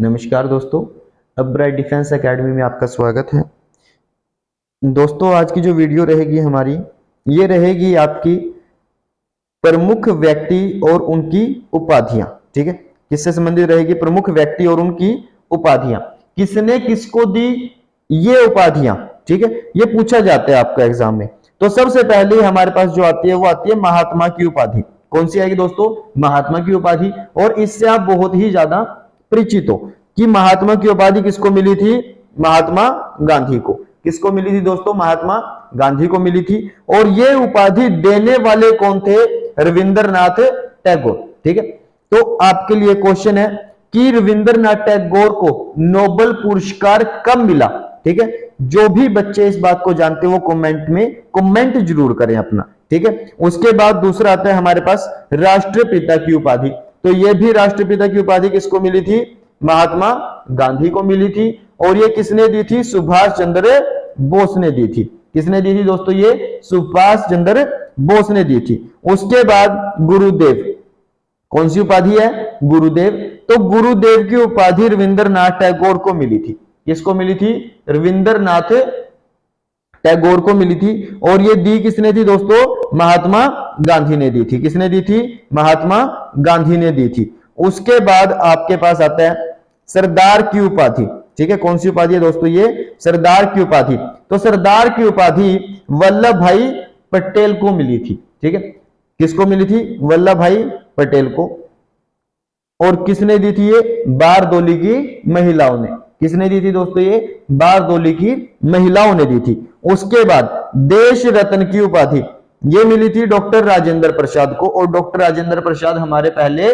नमस्कार दोस्तों, अपब्राइट defence academy में आपका स्वागत है। दोस्तों, आज की जो वीडियो रहेगी हमारी, ये रहेगी आपकी प्रमुख व्यक्ति और उनकी उपाधियां। ठीक है, किससे संबंधित रहेगी? प्रमुख व्यक्ति और उनकी उपाधियां। किसने किसको दी ये उपाधियां? ठीक है, ये पूछा जाता है आपका एग्जाम में। तो सबसे पहले हमारे पास जो आती है वो आती है महात्मा की उपाधि। कौन सी आएगी दोस्तों? महात्मा की उपाधि। और इससे आप बहुत ही ज्यादा परिचित हो कि महात्मा की उपाधि किसको मिली थी? महात्मा गांधी को। किसको मिली थी दोस्तों? महात्मा गांधी को मिली थी। और ये उपाधि देने वाले कौन थे? रविंद्रनाथ टैगोर। ठीक है, तो आपके लिए क्वेश्चन है कि रविंद्रनाथ टैगोर को नोबेल पुरस्कार कब मिला? ठीक है, जो भी बच्चे इस बात को जानते हैं वो कमेंट में कमेंट जरूर करें अपना। ठीक है, उसके बाद दूसरा आता है हमारे पास राष्ट्रपिता की उपाधि। तो ये भी राष्ट्रपिता की उपाधि किसको मिली थी? महात्मा गांधी को मिली थी। और ये किसने दी थी? सुभाष चंद्र बोस ने दी थी। किसने दी थी दोस्तों? ये सुभाष चंद्र बोस ने दी थी। उसके बाद गुरुदेव। कौन सी उपाधि है? गुरुदेव। तो गुरुदेव की उपाधि रविंद्रनाथ टैगोर को मिली थी। किसको मिली थी? रविंद्रनाथ टैगोर को मिली थी। और ये दी किसने थी दोस्तों? महात्मा गांधी ने दी थी। किसने दी थी? महात्मा गांधी ने दी थी। उसके बाद आपके पास आता है सरदार की उपाधि। ठीक है, कौन सी उपाधि है दोस्तों? ये सरदार की उपाधि। तो सरदार की उपाधि वल्लभ भाई पटेल को मिली थी। ठीक है, किसको मिली थी? वल्लभ भाई पटेल को। और किसने दी थी? ये बारदोली की महिलाओं ने। किसने दी थी दोस्तों? ये बारदोली की महिलाओं ने दी थी। उसके बाद देश रत्न की उपाधि ये मिली थी डॉक्टर राजेंद्र प्रसाद को। और डॉक्टर राजेंद्र प्रसाद हमारे पहले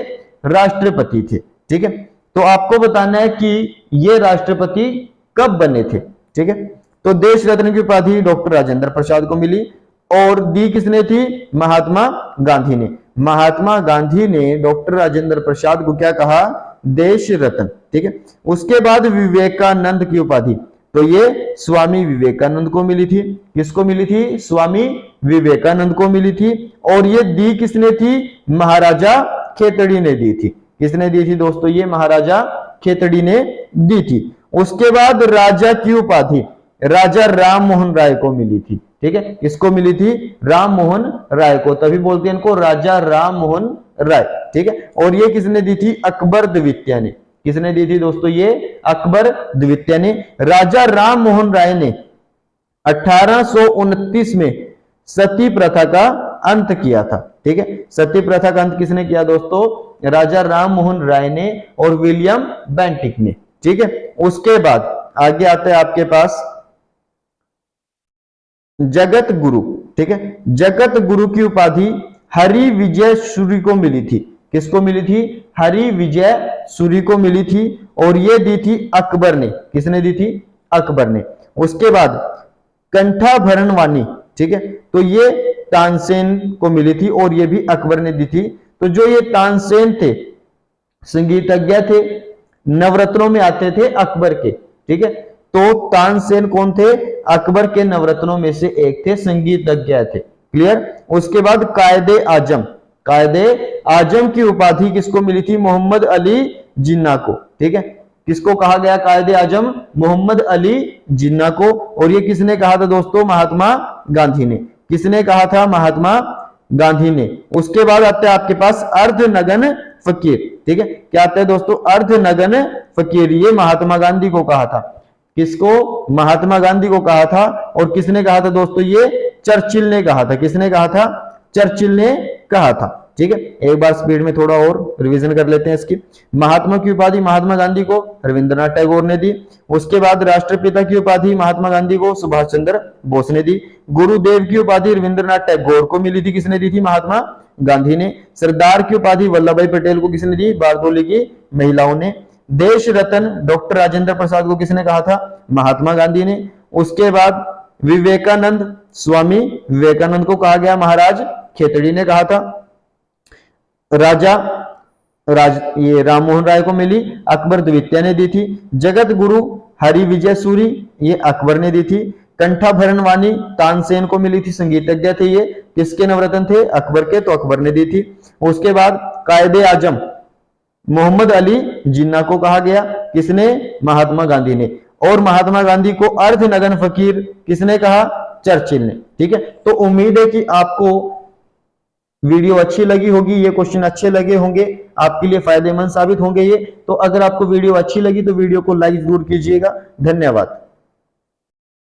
राष्ट्रपति थे। ठीक है, तो आपको बताना है कि ये राष्ट्रपति कब बने थे। ठीक है, तो देश रत्न की उपाधि डॉक्टर राजेंद्र प्रसाद को मिली। और दी किसने थी? महात्मा गांधी ने। महात्मा गांधी ने डॉक्टर राजेंद्र प्रसाद को क्या कहा? देश रत्न। ठीक है, उसके बाद विवेकानंद की उपाधि। तो ये स्वामी विवेकानंद को मिली थी। किसको मिली थी? स्वामी विवेकानंद को मिली थी। और ये दी किसने थी? महाराजा खेतड़ी ने दी थी। किसने दी थी दोस्तों? ये महाराजा खेतड़ी ने दी थी। उसके बाद राजा की उपाधि राजा राम मोहन राय को मिली थी। ठीक है, किसको मिली थी? राम मोहन राय को। तभी बोलते हैं इनको राजा राम मोहन राय। ठीक है, और ये किसने दी थी? अकबर द्वितीय ने। किसने दी थी दोस्तों? ये अकबर द्वितीय ने। राजा राम मोहन राय ने 1829 में सती प्रथा का अंत किया था। ठीक है, सती प्रथा का अंत किसने किया दोस्तों? राजा राम मोहन राय ने और विलियम बेंटिक ने। ठीक है, उसके बाद आगे आता है आपके पास जगत गुरु। ठीक है, जगत गुरु की उपाधि हरि विजय सूरी को मिली थी। किसको मिली थी? हरि विजय सूरी को मिली थी। और ये दी थी अकबर ने। किसने दी थी? अकबर ने। उसके बाद कंठाभरण वाणी। ठीक है, तो ये तानसेन को मिली थी और ये भी अकबर ने दी थी। तो जो ये तानसेन थे संगीतज्ञ थे, नवरत्नों में आते थे अकबर के। ठीक है, तो तानसेन कौन थे? अकबर के नवरत्नों में से एक थे, संगीतज्ञ थे। क्लियर? उसके बाद कायदे आजम। कायदे आजम की उपाधि किसको मिली थी? मोहम्मद अली जिन्ना को। ठीक है, किसको कहा गया कायदे आजम? मोहम्मद अली जिन्ना को। और ये किसने कहा था दोस्तों? महात्मा गांधी ने। किसने कहा था? महात्मा गांधी ने। उसके बाद आता है आपके पास अर्धनगन फकीर। ठीक है, क्या आता है दोस्तों? अर्धनगन फकीर। ये महात्मा गांधी को कहा था। किसको? महात्मा गांधी को कहा था। और किसने कहा था दोस्तों? ये चर्चिल ने कहा था। किसने कहा था? चर्चिल ने कहा था। ठीक है, एक बार स्पीड में थोड़ा और रिवीजन कर लेते हैं इसकी। महात्मा की उपाधि महात्मा गांधी को रविंद्रनाथ टैगोर ने दी। उसके बाद राष्ट्रपिता की उपाधि महात्मा गांधी को सुभाष चंद्र बोस ने दी। गुरुदेव की उपाधि रविंद्रनाथ टैगोर को मिली थी। किसने दी थी? महात्मा गांधी ने। सरदार की उपाधि वल्लभ भाई पटेल को किसने दी? बारदोली की महिलाओं ने। देश रत्न डॉक्टर राजेंद्र प्रसाद को किसने कहा था? महात्मा गांधी ने। उसके बाद विवेकानंद, स्वामी विवेकानंद को कहा गया महाराज खेतड़ी ने कहा था। ये राम मोहन राय को मिली, अकबर द्वितीय ने दी थी। जगत गुरु हरि विजय सूरी ये अकबर ने दी थी। कंठाभरण वाणी तानसेन को मिली थी, संगीतज्ञ थे ये। किसके नवरत्न थे? अकबर के, तो अकबर ने दी थी। उसके बाद कायदे आजम मोहम्मद अली जिन्ना को कहा गया, किसने? महात्मा गांधी ने। और महात्मा गांधी को अर्धनग्न फकीर किसने कहा? चर्चिल ने। ठीक है, तो उम्मीद है कि आपको वीडियो अच्छी लगी होगी, ये क्वेश्चन अच्छे लगे होंगे, आपके लिए फायदेमंद साबित होंगे ये। तो अगर आपको वीडियो अच्छी लगी तो वीडियो को लाइक जरूर कीजिएगा। धन्यवाद।